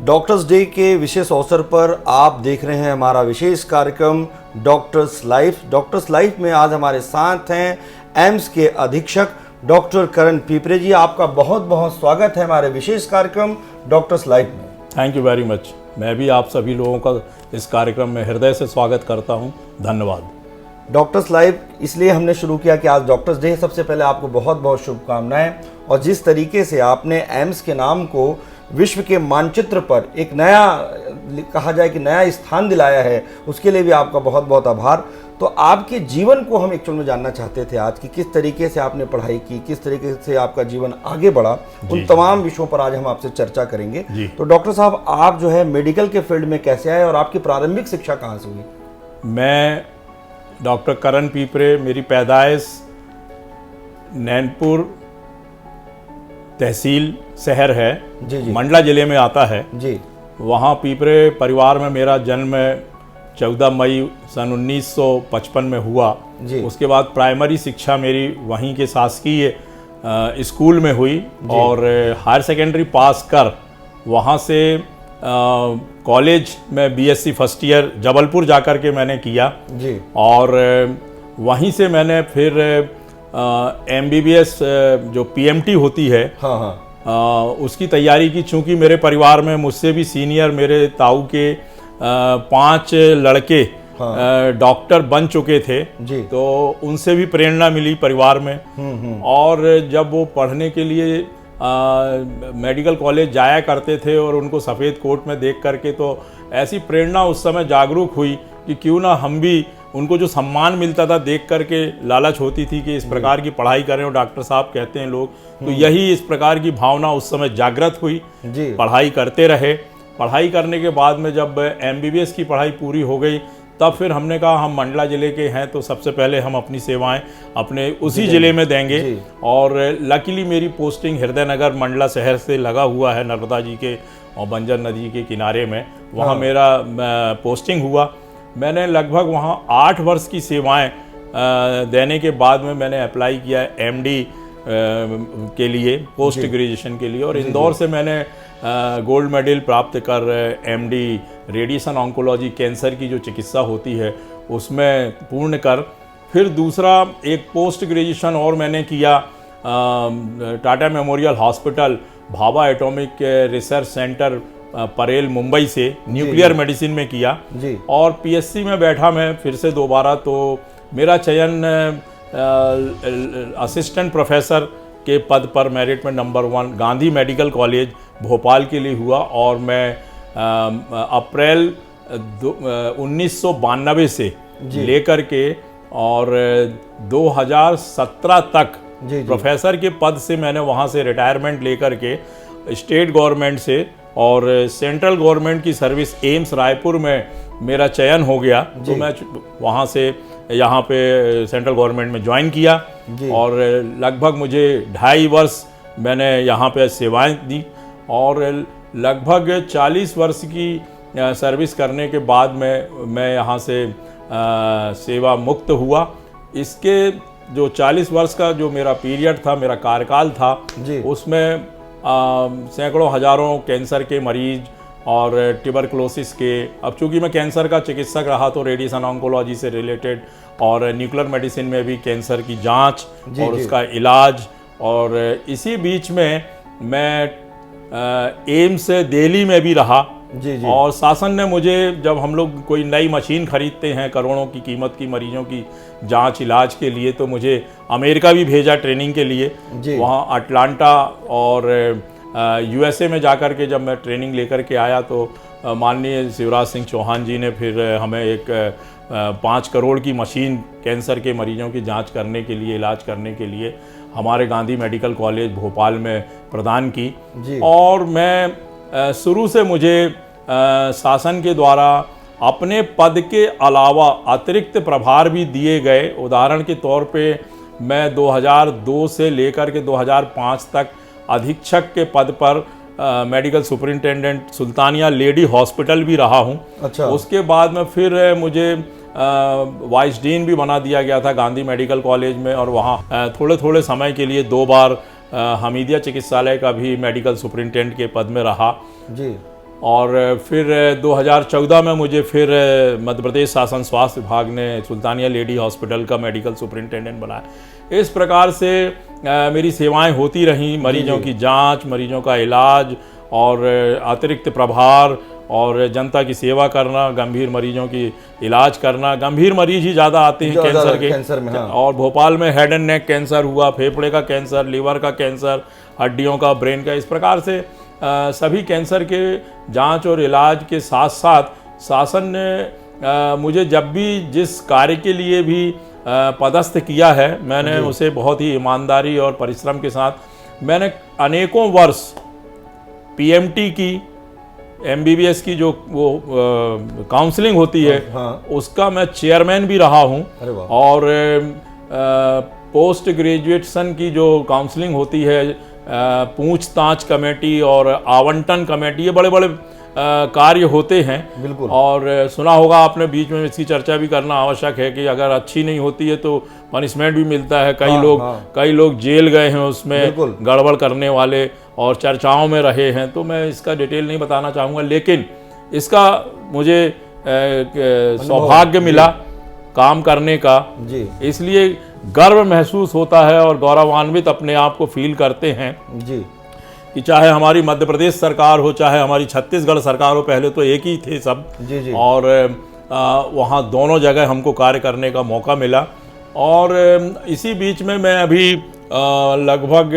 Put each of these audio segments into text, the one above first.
Doctors day के विशेष अवसर पर आप देख रहे हैं हमारा विशेष कार्यक्रम डॉक्टर्स लाइफ। डॉक्टर्स लाइफ में आज हमारे साथ हैं एम्स के अधीक्षक डॉक्टर करण पीपरे जी। आपका बहुत बहुत स्वागत है हमारे विशेष कार्यक्रम डॉक्टर्स लाइफ में। Thank you very much. मैं भी आप सभी लोगों का इस कार्यक्रम में हृदय से स्वागत करता हूं। धन्यवाद। डॉक्टर्स लाइफ इसलिए हमने शुरू किया कि आज डॉक्टर्स डे है। सबसे पहले आपको बहुत बहुत शुभकामनाएं, और जिस तरीके से आपने एम्स के नाम को विश्व के मानचित्र पर एक नया, कहा जाए कि नया स्थान दिलाया है, उसके लिए भी आपका बहुत बहुत आभार। तो आपके जीवन को हम एक्चुअल में जानना चाहते थे आज, कि किस तरीके से आपने पढ़ाई की, किस तरीके से आपका जीवन आगे बढ़ा, उन तमाम विषयों पर आज हम आपसे चर्चा करेंगे। तो डॉक्टर साहब, आप जो है मेडिकल के फील्ड में कैसे आए और आपकी प्रारंभिक शिक्षा कहाँ से हुई? मैं डॉक्टर करण पीपरे, मेरी पैदाइश नैनपुर तहसील शहर है, मंडला जिले में आता है जी। वहाँ पीपरे परिवार में मेरा जन्म 14 मई सन 1955 में हुआ जी। उसके बाद प्राइमरी शिक्षा मेरी वहीं के शासकीय स्कूल में हुई, और हायर सेकेंडरी पास कर वहाँ से कॉलेज में बीएससी फर्स्ट ईयर जबलपुर जाकर के मैंने किया जी। और वहीं से मैंने फिर एमबीबीएस जो पीएमटी होती है, उसकी तैयारी की। चूँकि मेरे परिवार में मुझसे भी सीनियर मेरे ताऊ के 5 लड़के डॉक्टर बन चुके थे जी। तो उनसे भी प्रेरणा मिली परिवार में। और जब वो पढ़ने के लिए मेडिकल कॉलेज जाया करते थे और उनको सफ़ेद कोट में देख करके, तो ऐसी प्रेरणा उस समय जागरूक हुई कि क्यों ना हम भी, उनको जो सम्मान मिलता था देख करके लालच होती थी कि इस प्रकार की पढ़ाई करें, और डॉक्टर साहब कहते हैं लोग, तो यही इस प्रकार की भावना उस समय जागृत हुई जी। पढ़ाई करते रहे। पढ़ाई करने के बाद में जब एमबीबीएस की पढ़ाई पूरी हो गई, तब फिर हमने कहा हम मंडला ज़िले के हैं, तो सबसे पहले हम अपनी सेवाएं अपने उसी ज़िले में देंगे। और लकीली मेरी पोस्टिंग हृदय नगर मंडला शहर से लगा हुआ है, नर्मदा जी के और बंजर नदी के किनारे में, वहाँ मेरा पोस्टिंग हुआ। मैंने लगभग वहाँ 8 वर्ष की सेवाएं देने के बाद में मैंने अप्लाई किया एमडी के लिए, पोस्ट ग्रेजुएशन के लिए, और इंदौर से मैंने गोल्ड मेडल प्राप्त कर एमडी रेडिएशन ऑन्कोलॉजी, कैंसर की जो चिकित्सा होती है उसमें पूर्ण कर, फिर दूसरा एक पोस्ट ग्रेजुएशन और मैंने किया Tata memorial hospital, Bhabha atomic research centre, Parel, Mumbai से, न्यूक्लियर मेडिसिन में किया जी। और पीएससी में बैठा मैं फिर से दोबारा, तो मेरा चयन असिस्टेंट प्रोफेसर के पद पर मेरिट में number 1 Gandhi medical college Bhopal के लिए हुआ। और मैं अप्रैल 1992 से लेकर के और 2017 तक प्रोफेसर के पद से मैंने वहाँ से रिटायरमेंट लेकर के स्टेट गवर्नमेंट से और सेंट्रल गवर्नमेंट की सर्विस एम्स रायपुर में मेरा चयन हो गया। तो मैं वहाँ से यहाँ पे सेंट्रल गवर्नमेंट में ज्वाइन किया, और लगभग मुझे 2.5 वर्ष मैंने यहाँ पे सेवाएं दी, और लगभग 40 वर्ष की सर्विस करने के बाद में मैं यहाँ से सेवा मुक्त हुआ। इसके जो 40 वर्ष का जो मेरा पीरियड था, मेरा कार्यकाल था, उसमें सैकड़ों हजारों कैंसर के मरीज और ट्यूबरकुलोसिस के, अब चूंकि मैं कैंसर का चिकित्सक रहा तो रेडिएशन ऑन्कोलॉजी से रिलेटेड और न्यूक्लियर मेडिसिन में भी कैंसर की जांच और उसका इलाज, और इसी बीच में मैं एम्स दिल्ली में भी रहा जी। और शासन ने मुझे, जब हम लोग कोई नई मशीन खरीदते हैं करोड़ों की कीमत की मरीजों की जांच इलाज के लिए, तो मुझे अमेरिका भी भेजा ट्रेनिंग के लिए। वहाँ अटलांटा और यूएसए में जाकर के जब मैं ट्रेनिंग लेकर के आया, तो माननीय शिवराज सिंह चौहान जी ने फिर हमें एक 5 करोड़ की मशीन कैंसर के मरीजों की जांच करने के लिए, इलाज करने के लिए हमारे गांधी मेडिकल कॉलेज भोपाल में प्रदान की। और मैं शुरू से मुझे शासन के द्वारा अपने पद के अलावा अतिरिक्त प्रभार भी दिए गए। उदाहरण के तौर पे मैं 2002 से लेकर के 2005 तक अधीक्षक के पद पर medical superintendent Sultania lady hospital भी रहा हूँ। अच्छा। उसके बाद में फिर मुझे वाइस डीन भी बना दिया गया था गांधी मेडिकल कॉलेज में, और वहाँ थोड़े थोड़े समय के लिए 2 बार हमीदिया चिकित्सालय का भी मेडिकल सुपरिंटेंडेंट के पद में रहा जी। और फिर 2014 में मुझे फिर मध्य प्रदेश शासन स्वास्थ्य विभाग ने सुल्तानिया लेडी हॉस्पिटल का मेडिकल सुपरिंटेंडेंट बनाया। इस प्रकार से मेरी सेवाएं होती रहीं, मरीजों की जांच, मरीजों का इलाज और अतिरिक्त प्रभार और जनता की सेवा करना, गंभीर मरीजों की इलाज करना। गंभीर मरीज ही ज़्यादा आते हैं कैंसर में, हाँ। और भोपाल में हेड एंड नेक कैंसर हुआ, फेफड़े का कैंसर, लीवर का कैंसर, हड्डियों का, ब्रेन का, इस प्रकार से सभी कैंसर के जांच और इलाज के साथ साथ शासन ने मुझे जब भी जिस कार्य के लिए भी पदस्थ किया है, मैंने उसे बहुत ही ईमानदारी और परिश्रम के साथ, मैंने अनेकों वर्ष पीएमटी की, एमबीबीएस की जो वो काउंसलिंग होती है, हाँ। उसका मैं चेयरमैन भी रहा हूँ। और पोस्ट ग्रेजुएशन की जो काउंसलिंग होती है, पूछताछ कमेटी और आवंटन कमेटी, ये बड़े बड़े कार्य होते हैं। बिल्कुल। और सुना होगा आपने, बीच में इसकी चर्चा भी करना आवश्यक है कि अगर अच्छी नहीं होती है तो पनिशमेंट भी मिलता है। कई लोग जेल गए हैं उसमें गड़बड़ करने वाले, और चर्चाओं में रहे हैं। तो मैं इसका डिटेल नहीं बताना चाहूँगा, लेकिन इसका मुझे सौभाग्य मिला काम करने का जी। इसलिए गर्व महसूस होता है और गौरवान्वित अपने आप को फील करते हैं जी, कि चाहे हमारी मध्य प्रदेश सरकार हो, चाहे हमारी छत्तीसगढ़ सरकार हो, पहले तो एक ही थे सब जी। और वहाँ दोनों जगह हमको कार्य करने का मौका मिला। और इसी बीच में मैं अभी लगभग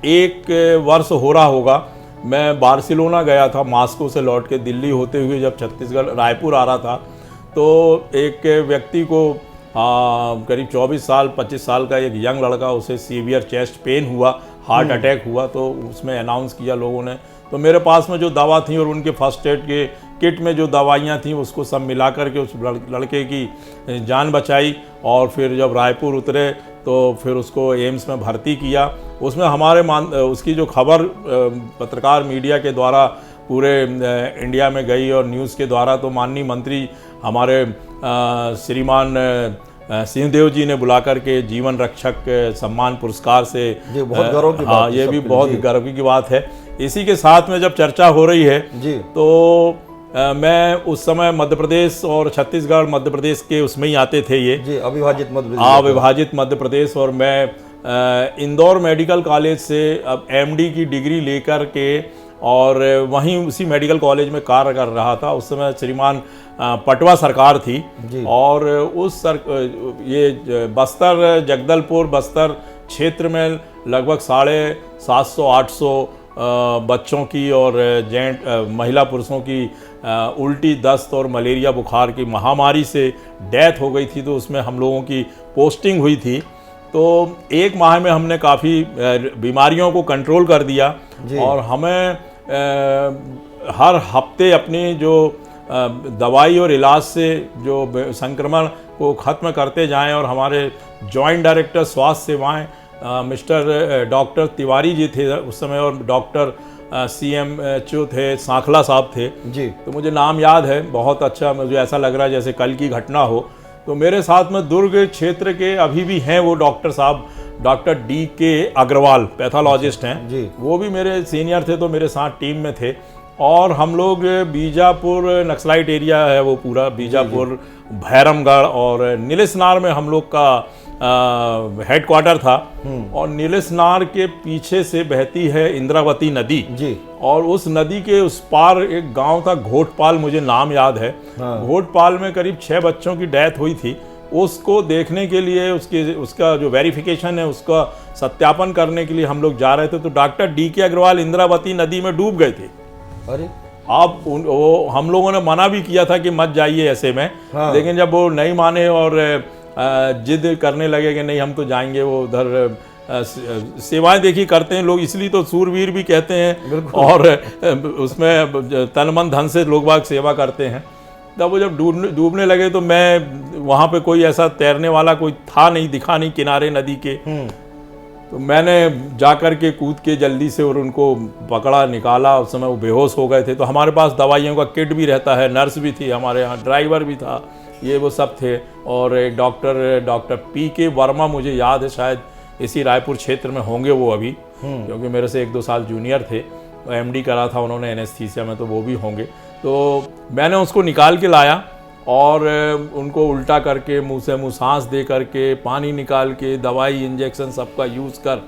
1 वर्ष हो रहा होगा, मैं बार्सिलोना गया था, मास्को से लौट के दिल्ली होते हुए जब छत्तीसगढ़ रायपुर आ रहा था, तो एक व्यक्ति को करीब 24 साल 25 साल का एक यंग लड़का, उसे सीवियर चेस्ट पेन हुआ, हार्ट अटैक हुआ। तो उसमें अनाउंस किया लोगों ने, तो मेरे पास में जो दवा थी और उनके फर्स्ट एड के किट में जो दवाइयाँ थी, उसको सब मिला करके उस लड़के की जान बचाई। और फिर जब रायपुर उतरे तो फिर उसको एम्स में भर्ती किया। उसमें हमारे उसकी जो खबर पत्रकार मीडिया के द्वारा पूरे इंडिया में गई और न्यूज़ के द्वारा, तो माननीय मंत्री हमारे श्रीमान सिंहदेव जी ने बुलाकर के जीवन रक्षक सम्मान पुरस्कार से, ये बहुत गर्व की बात, हाँ, ये भी बहुत गर्व की बात है। इसी के साथ में जब चर्चा हो रही है जी, तो मैं उस समय मध्य प्रदेश और छत्तीसगढ़ मध्य प्रदेश के उसमें ही आते थे ये जी, अविभाजित मध्य प्रदेश। और मैं इंदौर मेडिकल कॉलेज से अब एमडी की डिग्री लेकर के और वहीं उसी मेडिकल कॉलेज में कार्य कर रहा था। उस समय श्रीमान पटवा सरकार थी और उस ये बस्तर जगदलपुर बस्तर क्षेत्र में लगभग 750-800 बच्चों की और जेंट महिला पुरुषों की उल्टी, दस्त और मलेरिया बुखार की महामारी से डेथ हो गई थी। तो उसमें हम लोगों की पोस्टिंग हुई थी। तो 1 माह में हमने काफ़ी बीमारियों को कंट्रोल कर दिया और हमें हर हफ्ते अपनी जो दवाई और इलाज से जो संक्रमण को ख़त्म करते जाएं। और हमारे जॉइंट डायरेक्टर स्वास्थ्य सेवाएं मिस्टर डॉक्टर तिवारी जी थे उस समय, और डॉक्टर CMHO थे, सांखला साहब थे जी। तो मुझे नाम याद है, बहुत अच्छा, मुझे ऐसा लग रहा है जैसे कल की घटना हो। तो मेरे साथ में दुर्ग क्षेत्र के अभी भी हैं वो डॉक्टर साहब, डॉक्टर DK अग्रवाल पैथोलॉजिस्ट हैं जी, वो भी मेरे सीनियर थे, तो मेरे साथ टीम में थे। और हम लोग बीजापुर नक्सलाइट एरिया है वो पूरा, बीजापुर, भैरमगढ़ और नीलेसनार में हम लोग का हेडक्वार्टर था। और नीलेसनार के पीछे से बहती है इंद्रावती नदी जी, और उस नदी के उस पार एक गांव था घोटपाल, मुझे नाम याद है। घोटपाल में करीब 6 बच्चों की डेथ हुई थी। उसको देखने के लिए, उसका जो वेरिफिकेशन है उसका सत्यापन करने के लिए हम लोग जा रहे थे। तो डॉक्टर DK अग्रवाल इंद्रावती नदी में डूब गए थे। अरे आप वो हम लोगों ने मना भी किया था कि मत जाइए ऐसे में, लेकिन जब वो नहीं माने और जिद करने लगे कि नहीं हम तो जाएंगे, वो उधर सेवाएं देखी करते हैं लोग, इसलिए तो सूरवीर भी कहते हैं, और उसमें तन मन धन से लोग बाग सेवा करते हैं। तब वो जब डूबने लगे तो मैं वहाँ पे कोई ऐसा तैरने वाला कोई था नहीं, दिखा नहीं किनारे नदी के, तो मैंने जा कर के कूद के जल्दी से और उनको पकड़ा, निकाला। उस समय वो बेहोश हो गए थे। तो हमारे पास दवाइयों का किट भी रहता है, नर्स भी थी हमारे यहाँ, ड्राइवर भी था, ये वो सब थे। और एक डॉक्टर PK वर्मा, मुझे याद है, शायद इसी रायपुर क्षेत्र में होंगे वो अभी, क्योंकि मेरे से 1-2 साल जूनियर थे। MD करा था उन्होंने एनेस्थीसिया में, तो वो भी होंगे। तो मैंने उसको निकाल के लाया और उनको उल्टा करके मुंह से मुंह सांस दे करके पानी निकाल के दवाई इंजेक्शन सबका यूज़ कर,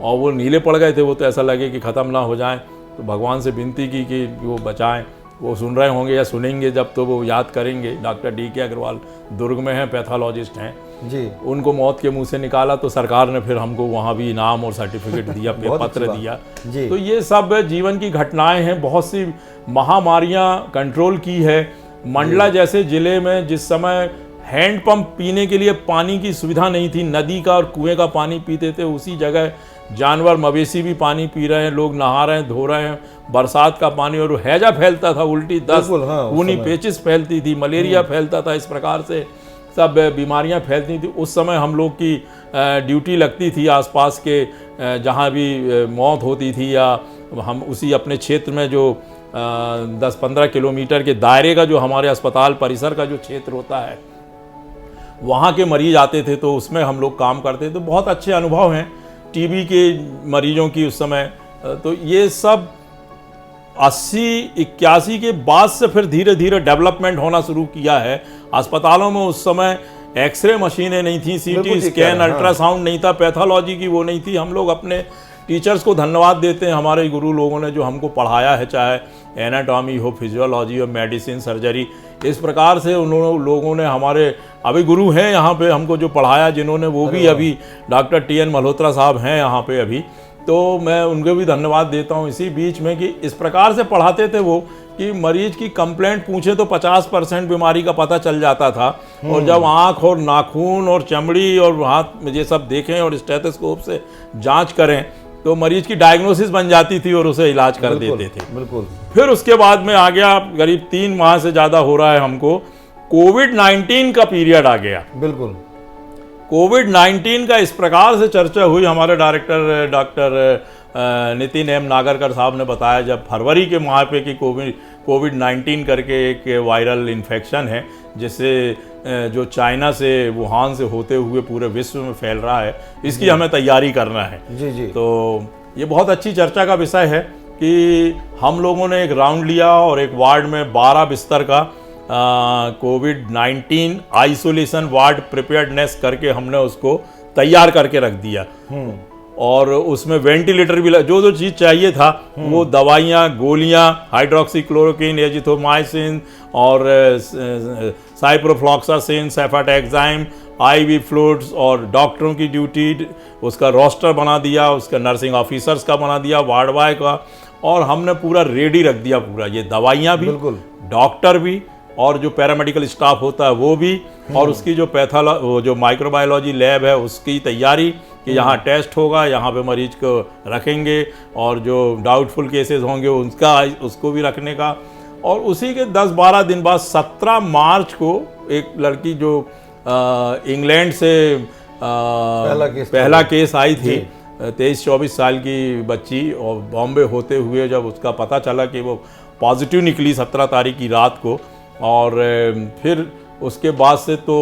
और वो नीले पड़ गए थे। वो तो ऐसा लगे कि ख़त्म ना हो जाएं। तो भगवान से विनती की कि वो बचाएं। वो सुन रहे होंगे या सुनेंगे जब, तो वो याद करेंगे। डॉक्टर DK अग्रवाल दुर्ग में हैं, पैथोलॉजिस्ट हैं जी। उनको मौत के मुंह से निकाला, तो सरकार ने फिर हमको वहाँ भी इनाम और सर्टिफिकेट दिया, पत्र दिया जी। तो ये सब जीवन की घटनाएं हैं। बहुत सी महामारियाँ कंट्रोल की है। मंडला जैसे ज़िले में जिस समय हैंडपंप पीने के लिए पानी की सुविधा नहीं थी, नदी का और कुएं का पानी पीते थे, उसी जगह जानवर मवेशी भी पानी पी रहे हैं, लोग नहा रहे हैं, धो रहे हैं, बरसात का पानी। और हैजा फैलता था, उल्टी दस्त, खूनी पेचिश फैलती थी, मलेरिया फैलता था। इस प्रकार से सब बीमारियां फैलती थी। उस समय हम लोग की ड्यूटी लगती थी आसपास के जहां भी मौत होती थी, या हम उसी अपने क्षेत्र में जो 10-15 किलोमीटर के दायरे का जो हमारे अस्पताल परिसर का जो क्षेत्र होता है, वहाँ के मरीज आते थे, तो उसमें हम लोग काम करते थे। तो बहुत अच्छे अनुभव हैं TB के मरीजों की उस समय। तो ये सब 80-81 के बाद से फिर धीरे धीरे डेवलपमेंट होना शुरू किया है। अस्पतालों में उस समय एक्सरे मशीनें नहीं थी, CT स्कैन, अल्ट्रासाउंड नहीं था, पैथोलॉजी की वो नहीं थी। हम लोग अपने टीचर्स को धन्यवाद देते हैं, हमारे गुरु लोगों ने जो हमको पढ़ाया है, चाहे एनाटॉमी हो, फिजियोलॉजी हो, मेडिसिन, सर्जरी। इस प्रकार से उन्होंने लोगों ने, हमारे अभी गुरु हैं यहाँ पे हमको जो पढ़ाया, जिन्होंने, वो भी अभी डॉक्टर TN मल्होत्रा साहब हैं यहाँ पे अभी। तो मैं उनको भी धन्यवाद देता हूँ इसी बीच में कि इस प्रकार से पढ़ाते थे वो कि मरीज की कंप्लेंट पूछे तो 50% बीमारी का पता चल जाता था। और जब आँख और नाखून और चमड़ी और हाथ में ये सब देखें और स्टेथोस्कोप से जांच करें, तो मरीज की डायग्नोसिस बन जाती थी और उसे इलाज कर देते थे। बिल्कुल। फिर उसके बाद में आ गया, करीब 3 माह से ज़्यादा हो रहा है हमको, कोविड-19 का पीरियड आ गया। बिल्कुल। कोविड-19 का इस प्रकार से चर्चा हुई। हमारे director doctor Nitin M Nagarkar साहब ने बताया जब फरवरी के माह पे कि कोविड-19 करके एक वायरल इन्फेक्शन है, जिससे जो चाइना से, वुहान से होते हुए पूरे विश्व में फैल रहा है, इसकी हमें तैयारी करना है। जी। तो ये बहुत अच्छी चर्चा का विषय है कि हम लोगों ने एक राउंड लिया और एक वार्ड में 12 बिस्तर का कोविड-19 आइसोलेशन वार्ड प्रिपेयर्डनेस करके हमने उसको तैयार करके रख दिया। और उसमें वेंटिलेटर भी जो चीज़ चाहिए था, वो दवाइयाँ, गोलियाँ, हाइड्रोक्सीक्लोरोक्विन, एजिथ्रोमाइसिन और साइप्रोफ्लॉक्सासिन, सेफाटेक्साइम, IV फ्लूइड्स, और डॉक्टरों की ड्यूटी, उसका रोस्टर बना दिया, उसका नर्सिंग ऑफिसर्स का बना दिया, वार्ड बॉय का, और हमने पूरा रेडी रख दिया पूरा। ये दवाइयाँ भी, डॉक्टर भी, और जो पैरामेडिकल स्टाफ होता है वो भी, और उसकी जो जो माइक्रोबायोलॉजी लैब है उसकी तैयारी कि यहाँ टेस्ट होगा, यहाँ पे मरीज को रखेंगे, और जो डाउटफुल केसेस होंगे उसको भी रखने का। और उसी के 10-12 दिन बाद 17 मार्च को एक लड़की जो इंग्लैंड से पहला केस आई थी, 23-24 साल की बच्ची, और बॉम्बे होते हुए जब उसका पता चला कि वो पॉजिटिव निकली 17 तारीख की रात को, और फिर उसके बाद से तो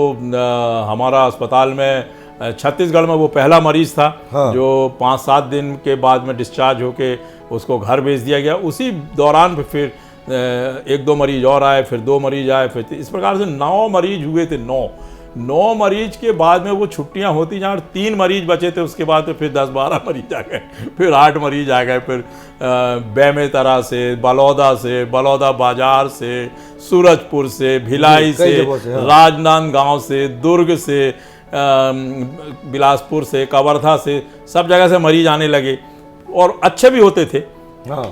हमारा अस्पताल में छत्तीसगढ़ में वो पहला मरीज था। हाँ। जो 5-7 दिन के बाद में डिस्चार्ज होके उसको घर भेज दिया गया। उसी दौरान फिर 1-2 मरीज और आए, फिर 2 मरीज आए, फिर इस प्रकार से 9 मरीज हुए थे। 9 मरीज के बाद में वो छुट्टियां होती जहाँ 3 मरीज बचे थे, उसके बाद तो फिर 10-12 मरीज आ गए, फिर 8 मरीज आ गए, फिर बेमेतरा से, बलौदा बाजार से, सूरजपुर से, भिलाई से, राजनांदगांव से, दुर्ग से, बिलासपुर से, कवर्धा से, सब जगह से मरीज आने लगे, और अच्छे भी होते थे। हाँ।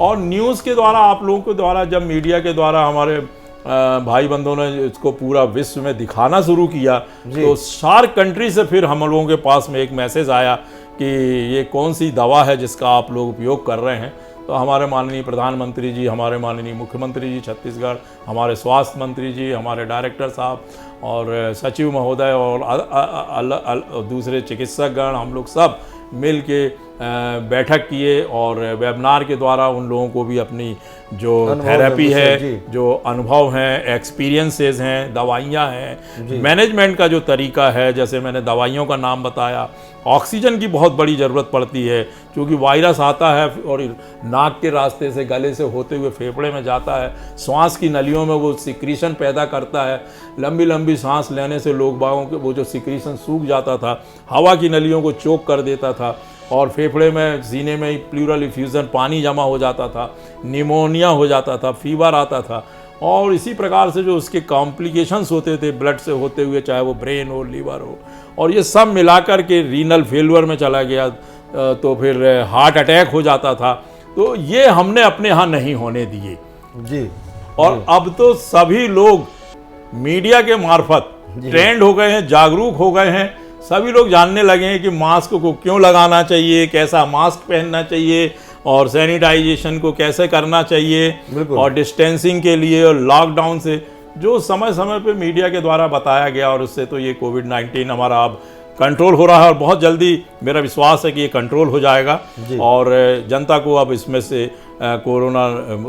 और न्यूज़ के द्वारा, आप लोगों के द्वारा, जब मीडिया के द्वारा हमारे भाई बंधुओं ने इसको पूरा विश्व में दिखाना शुरू किया, तो सार्क कंट्री से फिर हम लोगों के पास में एक मैसेज आया कि ये कौन सी दवा है जिसका आप लोग उपयोग कर रहे हैं। तो हमारे माननीय प्रधानमंत्री जी, हमारे माननीय मुख्यमंत्री जी छत्तीसगढ़, हमारे स्वास्थ्य मंत्री जी, हमारे डायरेक्टर साहब और सचिव महोदय और दूसरे चिकित्सकगण, हम लोग सब मिल के बैठक किए और वेबिनार के द्वारा उन लोगों को भी अपनी जो थेरेपी है, जो अनुभव हैं, एक्सपीरियंसेस हैं, दवाइयाँ हैं, मैनेजमेंट का जो तरीका है, जैसे मैंने दवाइयों का नाम बताया, ऑक्सीजन की बहुत बड़ी ज़रूरत पड़ती है क्योंकि वायरस आता है और नाक के रास्ते से, गले से होते हुए फेफड़े में जाता है, श्वास की नलियों में वो सिक्रीशन पैदा करता है। लंबी लंबी सांस लेने से लोग बागों के वो जो सिक्रीशन सूख जाता था, हवा की नलियों को चोक कर देता था और फेफड़े में, सीने में प्लूरल इफ्यूज़न पानी जमा हो जाता था, निमोनिया हो जाता था, फीवर आता था और इसी प्रकार से जो उसके कॉम्प्लिकेशंस होते थे ब्लड से होते हुए, चाहे वो ब्रेन हो, लीवर हो, और ये सब मिलाकर के रीनल फेल्यूर में चला गया तो फिर हार्ट अटैक हो जाता था। तो ये हमने अपने यहाँ नहीं होने दिए जी। और अब तो सभी लोग मीडिया के मार्फत ट्रेंड हो गए हैं, जागरूक हो गए हैं, सभी लोग जानने लगे हैं कि मास्क को क्यों लगाना चाहिए, कैसा मास्क पहनना चाहिए और सैनिटाइजेशन को कैसे करना चाहिए और डिस्टेंसिंग के लिए और लॉकडाउन से जो समय समय पे मीडिया के द्वारा बताया गया, और उससे तो ये कोविड-19 हमारा अब कंट्रोल हो रहा है और बहुत जल्दी मेरा विश्वास है कि ये कंट्रोल हो जाएगा और जनता को अब इसमें से कोरोना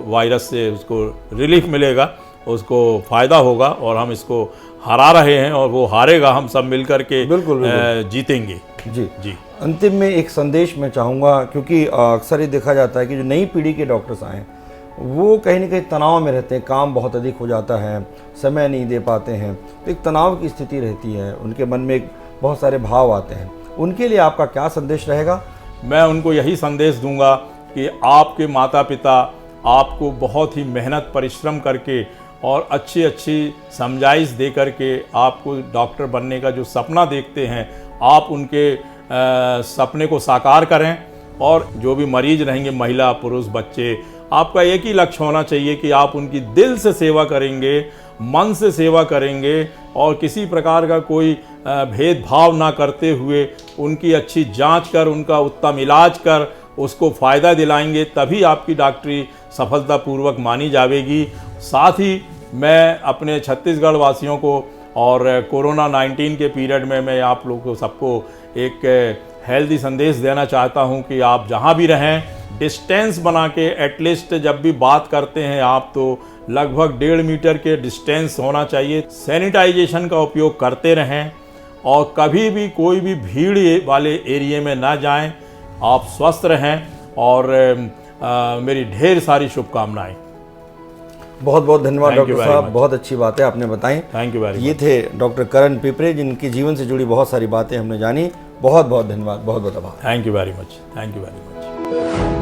वायरस से उसको रिलीफ मिलेगा, उसको फ़ायदा होगा और हम इसको हरा रहे हैं और वो हारेगा, हम सब मिलकर के जीतेंगे। जी जी। अंतिम में एक संदेश मैं चाहूँगा, क्योंकि अक्सर ये देखा जाता है कि जो नई पीढ़ी के डॉक्टर्स आए वो कहीं ना कहीं तनाव में रहते हैं, काम बहुत अधिक हो जाता है, समय नहीं दे पाते हैं, तो एक तनाव की स्थिति रहती है, उनके मन में बहुत सारे भाव आते हैं। उनके लिए आपका क्या संदेश रहेगा? मैं उनको यही संदेश दूंगा कि आपके माता पिता आपको बहुत ही मेहनत परिश्रम करके और अच्छी अच्छी समझाइश दे करके आपको डॉक्टर बनने का जो सपना देखते हैं, आप उनके सपने को साकार करें और जो भी मरीज रहेंगे, महिला पुरुष बच्चे, आपका एक ही लक्ष्य होना चाहिए कि आप उनकी दिल से सेवा करेंगे, मन से सेवा करेंगे और किसी प्रकार का कोई भेदभाव ना करते हुए उनकी अच्छी जांच कर, उनका उत्तम इलाज कर उसको फ़ायदा दिलाएंगे, तभी आपकी डॉक्टरी सफलतापूर्वक मानी जाएगी। साथ ही मैं अपने छत्तीसगढ़ वासियों को और कोरोना 19 के पीरियड में मैं आप लोगों को सबको एक हेल्दी संदेश देना चाहता हूं कि आप जहां भी रहें डिस्टेंस बना के, एटलीस्ट जब भी बात करते हैं आप तो लगभग 1.5 मीटर के डिस्टेंस होना चाहिए। सैनिटाइजेशन का उपयोग करते रहें और कभी भी कोई भी भीड़ वाले एरिया में ना जाएं। आप स्वस्थ रहें और मेरी ढेर सारी शुभकामनाएं। बहुत बहुत धन्यवाद डॉक्टर साहब, बहुत अच्छी बातें आपने बताई। Thank you very much. ये थे डॉक्टर करण पिपरे, जिनके जीवन से जुड़ी बहुत सारी बातें हमने जानी। बहुत बहुत धन्यवाद, बहुत बहुत आभार। Thank you very much. Thank you very much.